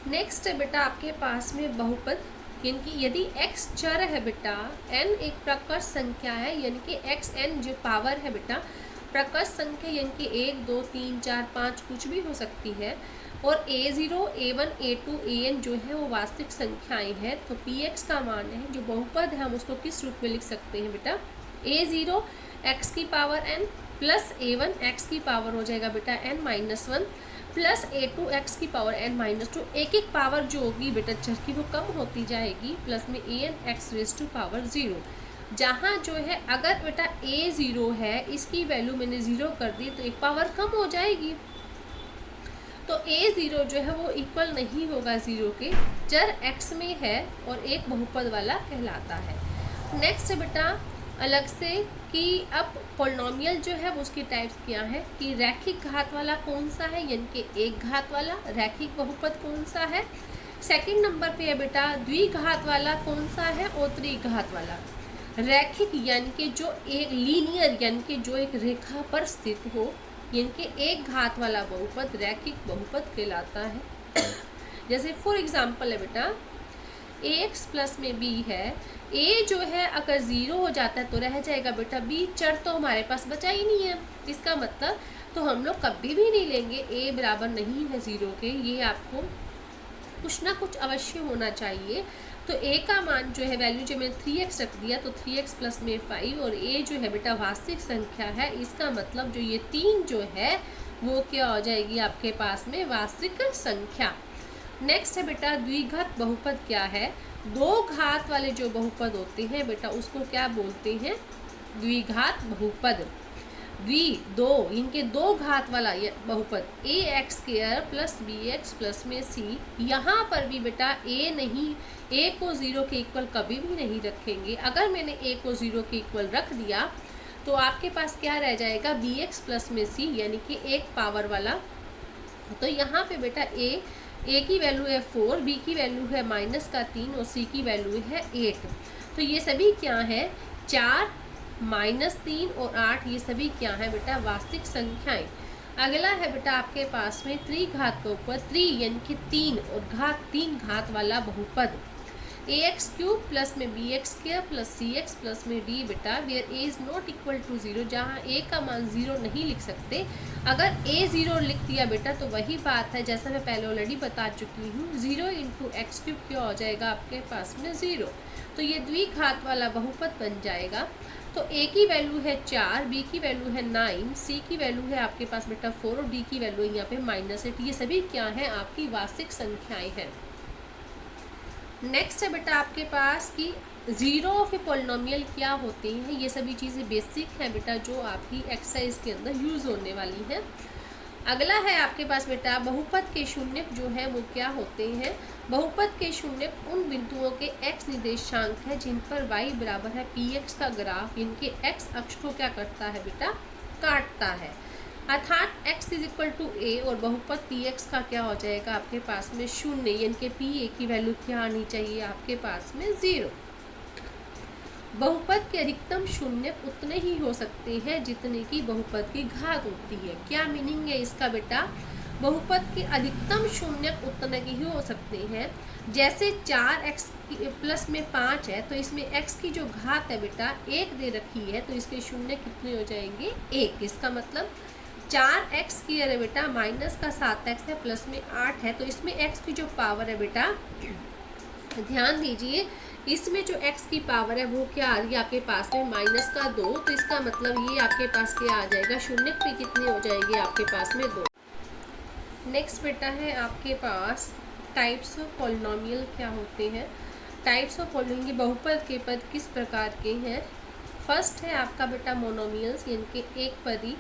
Next है बेटा आपके पास में बहुपद, यानी कि यदि x चर है बेटा, n एक प्रकर्ष संख्या है, यानी कि x n जो पावर है बेटा प्रकर्ष संख्या, यानी कि 1 2 3 4 5 कुछ भी हो सकती है, और a0 a1 a2 an जो है वो वास्तविक संख्याएं हैं, तो px का मान है जो बहुपद है हम उसको किस रूप में लिख सकते हैं बेटा, a0 x की power n plus a1 x की पावर हो जाएगा बेटा n-1 प्लस a2 x की पावर n-2, एक एक पावर जो होगी बेटा चर की वो कम होती जाएगी, प्लस में an x raise to power 0, जहाँ जो है अगर बेटा a0 है इसकी वैल्यू मैंने 0 कर दी तो एक पावर कम हो जाएगी, तो a0 जो है वो इक्वल नहीं होगा 0 के, चर x में है और एक बहुपद वाला कहलाता है। नेक्स्ट है बेटा अलग से कि अब पॉलिनोमियल जो है वो उसकी टाइप्स क्या है कि रैखिक घात वाला कौन सा है, यानी कि एक घात वाला रैखिक बहुपद कौन सा है, सेकंड नंबर पे है बेटा द्विघात वाला कौन सा है, और त्रिघात वाला। रैखिक यानी कि जो एक लीनियर यानी कि जो एक रेखा पर स्थित हो, यानी कि एक घात वाला बहुपद रैखिक बहुपद कहलाता है। जैसे फॉर एग्जांपल है बेटा ax प्लस में b है, a जो है अगर 0 हो जाता है तो रह जाएगा बेटा b, चर तो हमारे पास बचा ही नहीं है, इसका मतलब तो हम लोग कभी भी नहीं लेंगे a बराबर नहीं है 0 के, ये आपको कुछ ना कुछ अवश्य होना चाहिए। तो a का मान जो है वैल्यू जो मैंने 3x रख दिया, तो 3x प्लस में 5, और a जो है बेटा वास्तविक संख्या है, इसका मतलब जो ये 3 जो है वो क्या हो जाएगी आपके पास में वास्तविक संख्या। नेक्स्ट है बेटा द्विघात बहुपद क्या है, दो घात वाले जो बहुपद होते हैं बेटा उसको क्या बोलते हैं, द्विघात बहुपद। दो इनके दो घात वाला बहुपद ax square plus bx plus में c, यहाँ पर भी बेटा a नहीं, a को 0 के इक्वल कभी भी नहीं रखेंगे, अगर मैंने a को 0 के इक्वल रख दिया तो आपके पास क्या रह जाएगा bx प्लस में c, यानी कि एक पावर वाला। तो यहाँ पे बेटा a की वैल्यू है 4, b की वैल्यू है -3 और c की वैल्यू है 8, तो ये सभी क्या है 4 -3 और 8, ये सभी क्या है बेटा वास्तविक संख्याएं। अगला है बेटा आपके पास में त्रिघात बहुपद, त्रि यानी कि 3 और घात 3 घात वाला बहुपद ax क्यूब प्लस में bx square plus cx plus में d बेटा where a is not equal to 0, जहाँ a का मान 0 नहीं लिख सकते, अगर a 0 लिख दिया बेटा तो वही बात है जैसा मैं पहले ऑलरेडी बता चुकी हूँ, 0 इंटू एक्स क्यूब क्या हो जाएगा आपके पास में 0, तो ये द्विघात वाला बहुपद बन जाएगा। तो a की वैल्यू है 4, b की वैल्यू है 9, c की वैल्यू है आपके पास बेटा 4 और d की वैल्यू है यहाँ पे -8, ये सभी क्या है आपकी वास्तविक संख्याएं हैं। नेक्स्ट है बेटा आपके पास कि जीरो ऑफ ए पॉलिनोमियल क्या होते हैं, ये सभी चीज़ें बेसिक हैं बेटा जो आपकी एक्सरसाइज के अंदर यूज़ होने वाली हैं। अगला है आपके पास बेटा बहुपद के शून्यक जो है वो क्या होते हैं, बहुपद के शून्यक उन बिंदुओं के x निर्देशांक है जिन पर y बराबर है px का ग्राफ इनके x अक्ष को क्या करता है बेटा काटता है, अर्थात x is equal to a और बहुपद px का क्या हो जाएगा आपके पास में 0, यानी कि pa की वैल्यू क्या आनी चाहिए आपके पास में 0। बहुपद के अधिकतम शून्य उतने ही हो सकते हैं जितने की बहुपद की घात होती है। क्या मीनिंग है इसका बेटा, बहुपद के अधिकतम शून्य उतने ही हो सकते हैं, जैसे 4x प्लस में 5 है तो इसमें x की जो घात है बेटा 1 दे रखी है, तो इसके शून्य कितने हो जाएंगे 1, इसका मतलब 4x स्क्वायर है बेटा माइनस का 7x है प्लस में 8 है, तो इसमें x की जो पावर है बेटा ध्यान दीजिए, इसमें जो x की पावर है वो क्या आ रही है आपके पास में -2, तो इसका मतलब ये आपके पास क्या आ जाएगा, शून्य पे कितने हो जाएंगे आपके पास में 2। नेक्स्ट बेटा है आपके पास टाइप्स ऑफ पॉलिनोमियल क्या होते हैं। टाइप्स ऑफ पॉलिनोमियल बहुपद के पद किस प्रकार के हैं। फर्स्ट है आपका बेटा मोनोमियल्स, यानी कि एक पदी,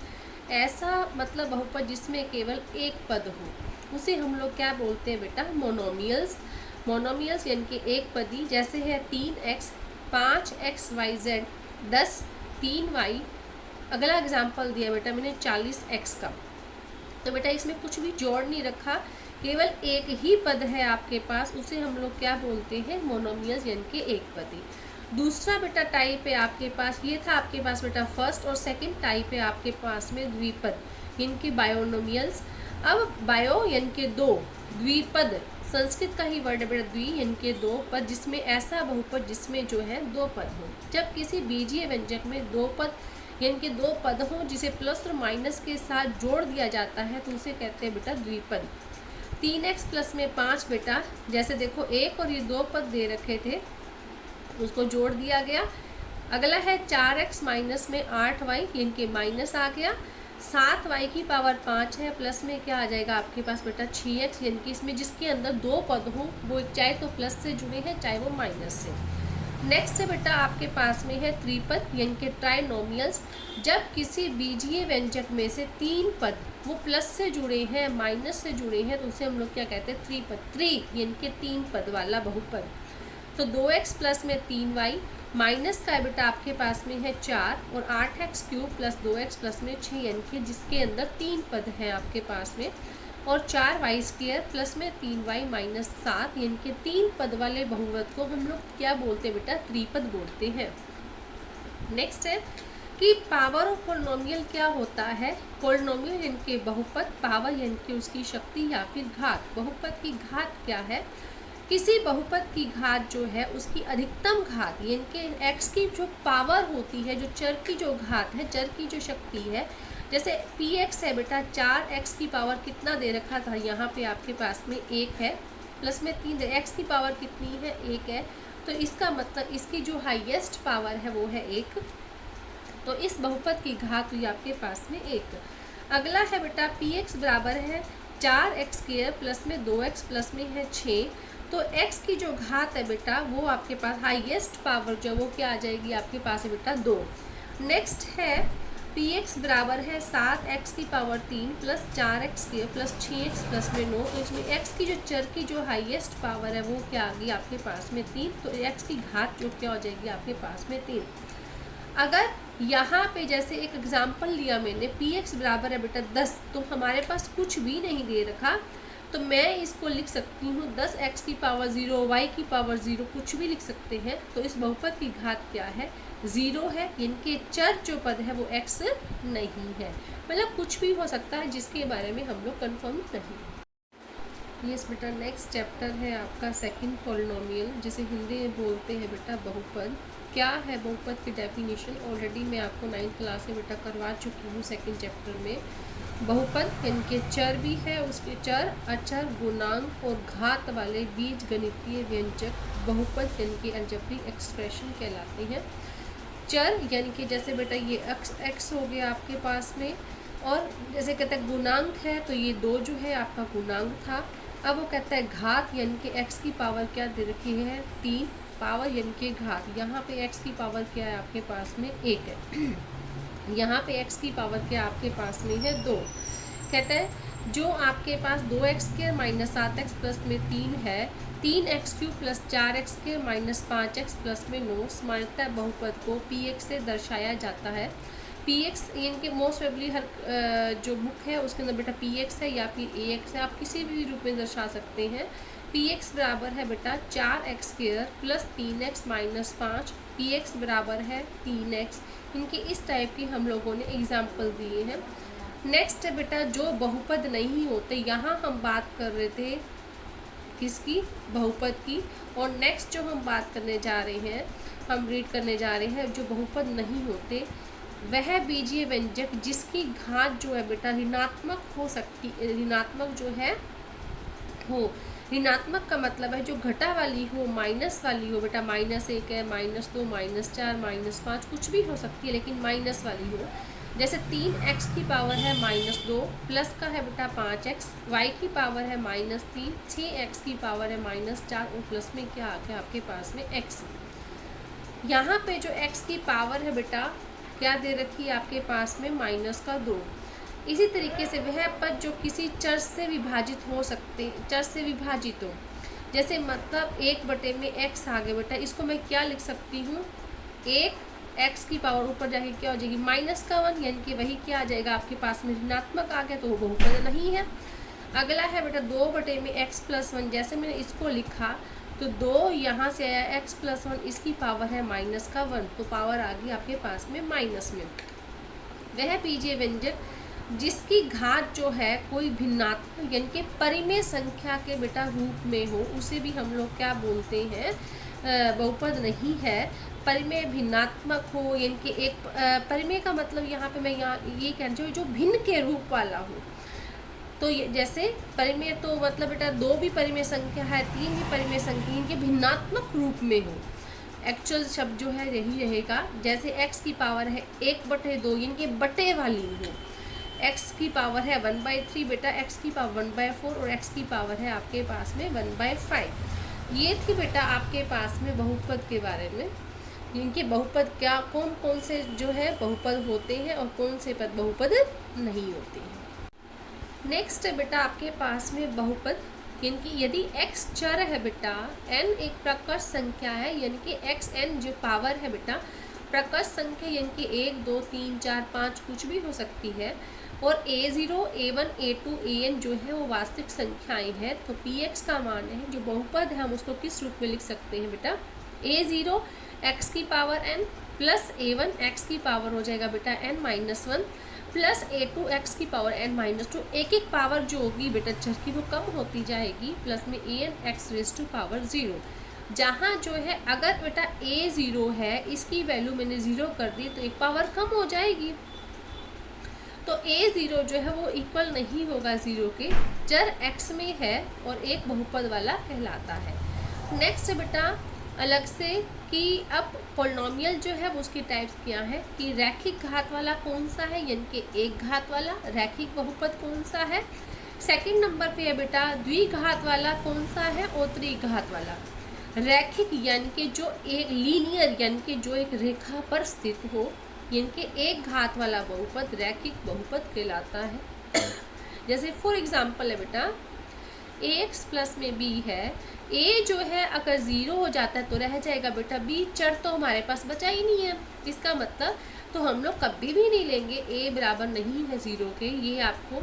ऐसा मतलब बहुपद जिसमें केवल एक पद हो उसे हम लोग क्या बोलते हैं बेटा मोनोमियल्स। मोनोमियल्स यानी कि एक पदी, जैसे है 3x 5xyz 10 3y। अगला एग्जाम्पल दिया बेटा मैंने 40x का, तो बेटा इसमें कुछ भी जोड़ नहीं रखा, केवल एक ही पद है आपके पास, उसे हम लोग क्या बोलते हैं मोनोमियल्स यानी कि एक पदी। दूसरा बेटा टाइप है आपके पास, ये था आपके पास बेटा फर्स्ट, और सेकंड टाइप है आपके पास में द्विपद यानी कि बायोनोमियल्स। अब बायो यानी कि दो, द्विपद संस्कृत का ही वर्ड है बेटा द्वि यानी कि दो पद, जिसमें ऐसा बहुपद जिसमें जो है दो पद हो। जब किसी बीजीय व्यंजक में दो पद यानी कि दो पद हो जिसे प्लस और माइनस के साथ जोड़ दिया जाता है तो उसे कहते हैं बेटा द्विपद। 3x प्लस में 5 बेटा, जैसे देखो एक और ये दो पद दे रखे थे उसको जोड़ दिया गया। अगला है 4x माइनस में 8y यानी कि माइनस आ गया। 7y की पावर 5 है, प्लस में क्या आ जाएगा आपके पास बेटा 6x, यानी कि इसमें जिसके अंदर दो पद हो वो चाहे तो प्लस से जुड़े हैं चाहे वो माइनस से। नेक्स्ट है बेटा आपके पास में है त्रिपद यानी कि ट्राइनोमियल्स। जब किसी बीजीय व्यंजक में से तीन पद वो प्लस से जुड़े हैं माइनस से जुड़े हैं तो उसे हम लोग क्या कहते हैं त्रिपद। त्रि यानी कि तीन पद वाला बहुपद। तो 2x प्लस में 3y माइनस का बेटा आपके पास में है 4 और 8x cube plus 2x plus में 6 यानी कि जिसके अंदर तीन पद हैं आपके पास में, और 4y स्क्वायर प्लस में 3y माइनस 7 यानी कि तीन पद वाले बहुपद को हम लोग क्या बोलते हैं बेटा त्रिपद बोलते हैं। नेक्स्ट है कि पावर ऑफ पॉलिनोमियल क्या होता है। पॉलिनोमियल यानी कि बहुपद, पावर यानी कि उसकी शक्ति या फिर घात। बहुपद की घात क्या है, किसी बहुपद की घात जो है उसकी अधिकतम घात यानी कि x की जो पावर होती है, जो चर की जो घात है, चर की जो शक्ति है, जैसे px है बेटा 4x की पावर कितना दे रखा था यहाँ पे आपके पास में 1 है, प्लस में 3 x की पावर कितनी है 1 है, तो इसका मतलब इसकी जो हाईएस्ट पावर है वो है 1, तो इस बहुपद की घात हुई आपके पास में 1। अगला है बेटा px बराबर है 4x स्क्वायर प्लस में 2x प्लस में है 6, तो x की जो घात है बेटा वो आपके पास हाईएस्ट पावर जो वो क्या आ जाएगी आपके पास है बेटा 2। नेक्स्ट है px बराबर है 7x की power 3 plus 4x square plus 6x plus में 9, तो इसमें x की जो चर की जो हाईएस्ट पावर है वो क्या आ गई आपके पास में 3, तो x की घात जो क्या हो जाएगी आपके पास में 3। अगर यहाँ पे जैसे एक एग्जाम्पल लिया मैंने px बराबर है बेटा 10, तो हमारे पास कुछ भी नहीं दे रखा तो मैं इसको लिख सकती हूँ 10x की पावर 0, y की पावर 0, कुछ भी लिख सकते हैं। तो इस बहुपद की घात क्या है 0 है, इनके चर जो पद है वो x नहीं है, मतलब कुछ भी हो सकता है जिसके बारे में हम लोग कंफर्म नहीं। यस बेटा नेक्स्ट चैप्टर है आपका सेकंड पॉलिनोमियल, जिसे हिंदी में बोलते हैं बेटा बहुपद। क्या है बहुपद की डेफिनेशन ऑलरेडी मैं आपको 9th क्लास में बेटा करवा चुकी हूँ सेकंड चैप्टर में। बहुपद इनके चर भी है, उसके चर अचर गुणांक और घात वाले बीज गणितीय व्यंजक बहुपद इनके अलजेब्रिक एक्सप्रेशन कहलाते हैं। चर यानी कि जैसे बेटा ये x हो गया आपके पास में, और जैसे कहते हैं गुणांक है तो ये 2 जो है आपका गुणांक था। अब वो कहता है घात यानी कि x की पावर क्या दे रखी है 3, पावर यानी कि घात, यहाँ पे x की पावर क्या है आपके पास में 1 है, यहाँ पे x की पावर क्या आपके पास में है 2। कहता है जो आपके पास 2x square minus 7x plus में 3 है, 3x cube plus 4x square minus 5x plus में 9, सामान्यतः बहुपद को px से दर्शाया जाता है। px यानी कि मोस्ट प्रोबेबली हर जो बुक है उसके अंदर बेटा px है या फिर ax है, आप किसी भी रूप में दर्शा सकते हैं। px बराबर है बेटा 4x square plus 3x minus 5, px बराबर है 3x। इनके इस टाइप की हम लोगों ने एग्जाम्पल दिए हैं। नेक्स्ट है बेटा जो बहुपद नहीं होते, यहाँ हम बात कर रहे थे किसकी बहुपद की, और नेक्स्ट जो हम बात करने जा रहे हैं हम रीड करने जा रहे हैं जो बहुपद नहीं होते, वह बीजीय व्यंजक जिसकी घात जो है बेटा ऋणात्मक हो सकती, ऋणात्मक जो है हो, ऋणात्मक का मतलब है जो घटा वाली हो, माइनस वाली हो बेटा, -1 है, -2, -4, -5 कुछ भी हो सकती है लेकिन माइनस वाली हो। जैसे 3x की पावर है -2, प्लस का है बेटा 5x, y की पावर है -3, 6x की पावर है -4 और प्लस में क्या आ गया आपके पास में x। यहाँ पे जो x की पावर है बेटा क्या दे रखी है आपके पास में -2। इसी तरीके से वह पद जो किसी चर से विभाजित हो सकते, चर से विभाजित हो, जैसे मतलब 1 में x आ गया बेटा, इसको मैं क्या लिख सकती हूँ 1x की पावर ऊपर जाके क्या हो जाएगी -1, यानी कि वही क्या आ जाएगा आपके पास में ऋणात्मक आ गया, तो वो बहुपद नहीं है। अगला है बेटा 2 में x प्लस 1, जैसे मैंने इसको लिखा तो 2 यहाँ से आया x प्लस 1, इसकी पावर है -1, तो पावर आ गई आपके पास में माइनस में। वह बीजीय व्यंजक जिसकी घात जो है कोई भिन्नात्मक यानी कि परिमेय संख्या के बेटा रूप में हो, उसे भी हम लोग क्या बोलते हैं, बहुपद नहीं है। परिमेय भिन्नात्मक हो यानी कि एक परिमेय का मतलब यहाँ पे मैं ये कहना चाहिए जो भिन्न के रूप वाला हो। तो ये जैसे परिमेय तो मतलब बेटा दो भी परिमेय संख्या है, तीन भी परिमेय संख्या, इनके भिन्नात्मक रूप में हो। एक्चुअल शब्द जो है यही रहेगा। जैसे x की पावर है 1/2 इनके बटे वाली हो। x की पावर है 1/3 बेटा, x की पावर 1/4 और x की पावर है आपके पास में 1/5। ये थी बेटा आपके पास में बहुपद के बारे में। इनके बहुपद क्या, कौन कौन से जो है बहुपद होते हैं और कौन से पद बहुपद नहीं होते हैं। नेक्स्ट है बेटा आपके पास में बहुपद, यानी कि यदि x चर है बेटा, n एक प्रकर्ष संख्या है, यानी कि xn जो पावर है बेटा प्रकर्ष संख्या, यानी कि 1 2 3 4 5 कुछ भी हो सकती है, और a0 a1 a2 an जो है वो वास्तविक संख्याएं हैं, तो px का मान है जो बहुपद है हम उसको किस रूप में लिख सकते हैं बेटा, a0 x की power n plus a1 x की पावर हो जाएगा बेटा n-1 प्लस a2 x की पावर n-2। एक एक पावर जो होगी बेटा चर की वो कम होती जाएगी, प्लस में an x raise to power 0। जहाँ जो है अगर बेटा a0 है, इसकी वैल्यू मैंने 0 कर दी तो एक पावर कम हो जाएगी, तो a0 जो है वो इक्वल नहीं होगा 0 के, चर x में है और एक बहुपद वाला कहलाता है। नेक्स्ट बेटा अलग से कि अब पॉलिनोमियल जो है वो उसकी टाइप्स क्या है कि रैखिक घात वाला कौन सा है, यानी कि एक घात वाला रैखिक बहुपद कौन सा है। सेकंड नंबर पे है बेटा द्विघात वाला कौन सा है और त्रिघात वाला। रैखिक यानी कि जो एक लीनियर यानी कि जो एक रेखा पर स्थित हो, यानी कि एक घात वाला बहुपद रैखिक बहुपद कहलाता है। जैसे फॉर एग्जांपल है बेटा ax प्लस में b है, a जो है अगर 0 हो जाता है तो रह जाएगा बेटा b, चर तो हमारे पास बचा ही नहीं है, इसका मतलब तो हम लोग कभी भी नहीं लेंगे a बराबर नहीं है 0 के, ये आपको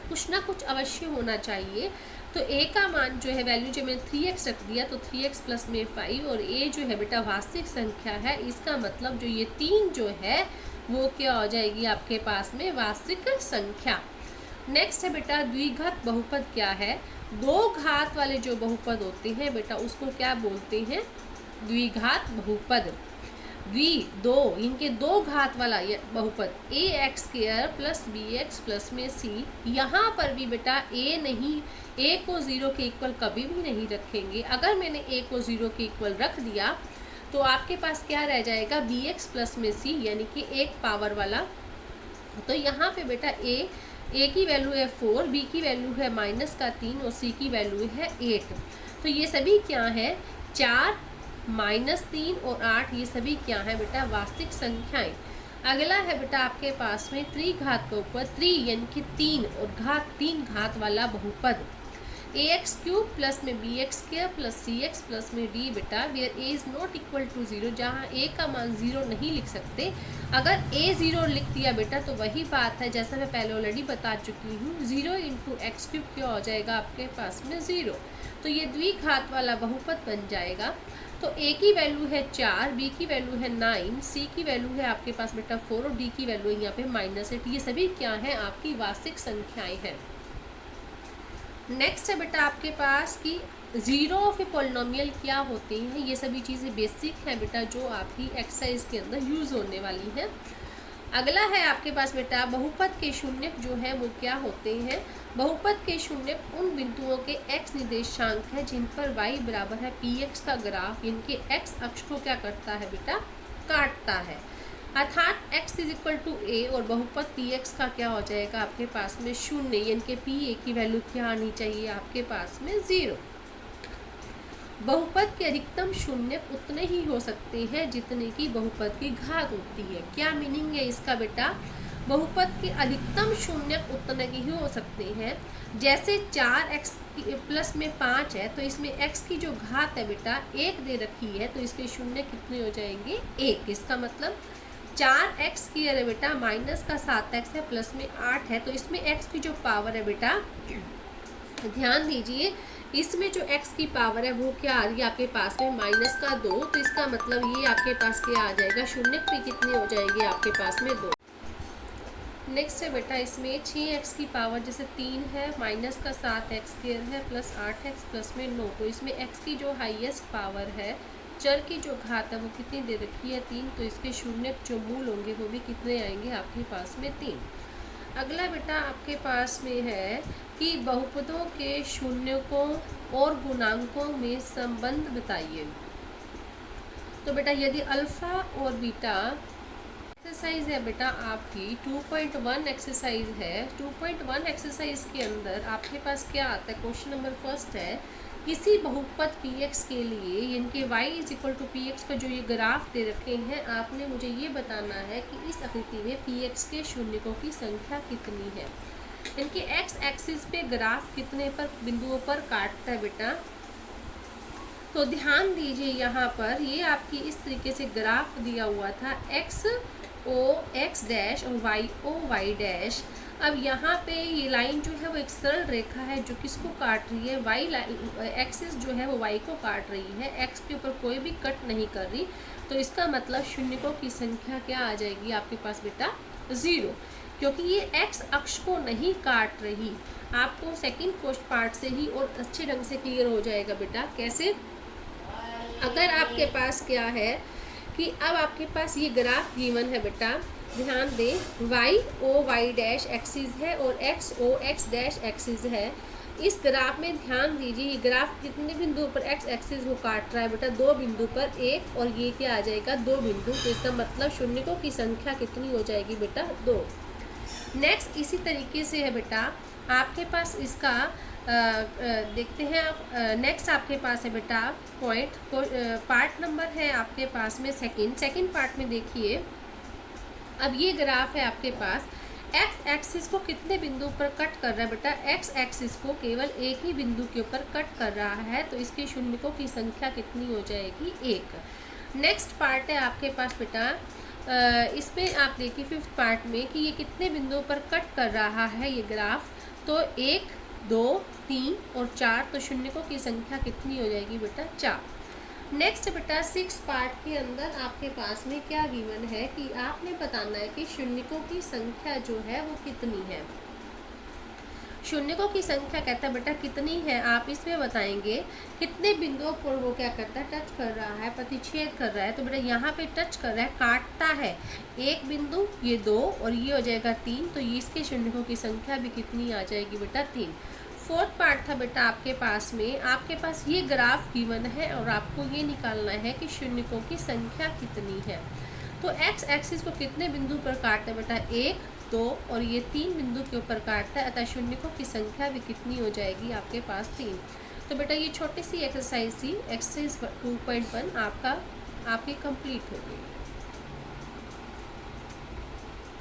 कुछ ना कुछ अवश्य होना चाहिए। तो a का मान जो है वैल्यू जो मैंने 3x रख दिया, तो 3x प्लस में 5, और a जो है बेटा वास्तविक संख्या है, इसका मतलब जो ये 3 जो है वो क्या हो जाएगी आपके पास में वास्तविक संख्या। नेक्स्ट है बेटा द्विघात बहुपद क्या है, दो घात वाले जो बहुपद होते हैं बेटा उसको क्या बोलते हैं, द्विघात बहुपद। दो इनके दो घात वाला बहुपद ax² प्लस bx प्लस में c, यहाँ पर भी बेटा a नहीं, a को 0 के इक्वल कभी भी नहीं रखेंगे। अगर मैंने a को 0 के इक्वल रख दिया तो आपके पास क्या रह जाएगा bx प्लस में c, यानी कि एक पावर वाला। तो यहाँ पे बेटा a की वैल्यू है 4, b की वैल्यू है -3 और c की वैल्यू है 8। तो ये सभी क्या है 4, -3 और 8, ये सभी क्या है बेटा वास्तविक संख्याएं। अगला है बेटा आपके पास में त्रिघात बहुपद, यानी कि 3 और घात 3 घात वाला बहुपद ax³ प्लस में bx² प्लस cx प्लस में d बेटा where a is not equal to 0, जहाँ a का मान 0 नहीं लिख सकते। अगर a 0 लिख दिया बेटा तो वही बात है जैसा मैं पहले ऑलरेडी बता चुकी हूँ, 0 × x³ क्या हो जाएगा आपके पास में 0, तो ये द्विघात वाला बहुपद बन जाएगा। तो a की वैल्यू है 4, b की वैल्यू है 9, c की वैल्यू है आपके पास बेटा 4 और d की वैल्यू है यहाँ पे -8। ये सभी क्या है आपकी वास्तविक संख्याएं हैं। नेक्स्ट है बेटा आपके पास कि ज़ीरो ऑफ ए पॉलिनोमियल क्या होते हैं, ये सभी चीज़ें बेसिक हैं बेटा जो आपकी एक्सरसाइज के अंदर यूज़ होने वाली हैं। अगला है आपके पास बेटा बहुपद के शून्यक जो है वो क्या होते हैं। बहुपद के शून्यक उन बिंदुओं के x निर्देशांक है जिन पर y बराबर है px का ग्राफ, इनके x अक्ष को क्या करता है बेटा काटता है, अर्थात x = a और बहुपद px का क्या हो जाएगा आपके पास में 0, यानी कि pa की वैल्यू क्या आनी चाहिए आपके पास में 0। बहुपद के अधिकतम शून्यक उतने ही हो सकते हैं जितने की बहुपद की घात होती है। क्या मीनिंग है इसका बेटा, बहुपद के अधिकतम शून्यक उतने ही हो सकते हैं। जैसे 4x प्लस में 5 है तो इसमें x की जो घात है बेटा 1 दे रखी है, तो इसके शून्य कितने हो जाएंगे 1। इसका मतलब 4x की है बेटा माइनस का 7x है प्लस में 8 है, तो इसमें x की जो पावर है बेटा ध्यान दीजिए, इसमें जो x की पावर है वो क्या आ रही है आपके पास में -2, तो इसका मतलब ये आपके पास क्या आ जाएगा, शून्य भी कितने हो जाएंगे आपके पास में 2। नेक्स्ट है बेटा इसमें 6x की पावर जैसे 3 है, माइनस का 7x² है, प्लस 8x, प्लस में 9। तो इसमें x की जो हाईएस्ट पावर है, चर की जो घात है वो कितनी दे रखी है 3। तो इसके शून्य जो मूल होंगे वो भी कितने आएंगे आपके पास में 3। अगला बेटा आपके पास में है कि बहुपदों के शून्यकों और गुणांकों में संबंध बताइए। तो बेटा यदि अल्फा और बीटा एक्सरसाइज है बेटा आपकी 2.1 एक्सरसाइज है। 2.1 एक्सरसाइज के अंदर आपके पास क्या आता है, क्वेश्चन नंबर फर्स्ट है, किसी बहुपद px के लिए यानी कि y is equal to px का जो ये ग्राफ दे रखे हैं, आपने मुझे ये बताना है कि इस आकृति में px के शून्यकों की संख्या कितनी है। इनके x एक्सिस पे ग्राफ कितने पर बिंदुओं पर काटता है बेटा। तो ध्यान दीजिए यहाँ पर ये आपकी इस तरीके से ग्राफ दिया हुआ था, x o x डैश और y o y डैश। अब यहाँ पे ये लाइन जो है वो एक सरल रेखा है जो किसको काट रही है, y एक्सिस जो है वो y को काट रही है, x के ऊपर कोई भी कट नहीं कर रही। तो इसका मतलब शून्यकों की संख्या क्या आ जाएगी आपके पास बेटा 0, क्योंकि ये x अक्ष को नहीं काट रही। आपको सेकंड क्वेश्चन पार्ट से ही और अच्छे ढंग से क्लियर हो जाएगा बेटा। कैसे, अगर आपके पास क्या है कि अब आपके पास ये ग्राफ गिवन है बेटा, ध्यान दें y o y dash axis है और x o x dash axis है। इस ग्राफ में ध्यान दीजिए ये ग्राफ कितने बिंदु पर x एक्सिस को काट रहा है बेटा, 2 बिंदु पर, एक और ये क्या आ जाएगा 2 बिंदु। तो इसका मतलब शून्यकों की संख्या कितनी हो जाएगी बेटा 2। नेक्स्ट इसी तरीके से है बेटा आपके पास इसका देखते हैं आप। नेक्स्ट आपके पास है बेटा पॉइंट पार्ट नंबर है आपके पास में सेकंड पार्ट में देखिए। अब ये ग्राफ है आपके पास, एक्स एक्सिस को कितने बिंदु पर कट कर रहा है बेटा, एक्स एक्सिस को केवल एक ही बिंदु के ऊपर कट कर रहा है। तो इसके शून्यकों की संख्या कितनी हो जाएगी 1। नेक्स्ट पार्ट है आपके पास बेटा, इसमें आप देखिए फिफ्थ पार्ट में कि ये कितने बिंदुओं पर कट कर रहा है ये ग्राफ। तो 1 2 3 और 4। तो शून्यकों की संख्या कितनी हो जाएगी बेटा 4। नेक्स्ट बेटा 6 पार्ट के अंदर आपके पास में क्या गिवन है कि आपने बताना है कि शून्यकों की संख्या जो है वो कितनी है। शून्यकों की संख्या कहता है बेटा कितनी है, आप इसमें बताएंगे कितने बिंदुओं पर वो क्या करता है टच कर रहा है, प्रतिच्छेद कर रहा है। तो बेटा यहाँ पे टच कर रहा है, काटता है एक बिंदु, ये 2 और ये हो जाएगा 3। तो ये इसके शून्यकों की संख्या भी कितनी आ जाएगी बेटा 3। फोर्थ पार्ट था बेटा आपके पास में, आपके पास ये ग्राफ गिवन है और आपको ये निकालना है कि शून्यकों की संख्या कितनी है। तो एक्स एक्सिस को कितने बिंदु पर काटता है बेटा 1 2 और ये 3 बिंदु के ऊपर काटता है, अतः शून्यकों की संख्या भी कितनी हो जाएगी आपके पास 3। तो बेटा ये छोटी सी एक्सरसाइज थी, एक्सरसाइज 2.1 आपकी कंप्लीट हो गई।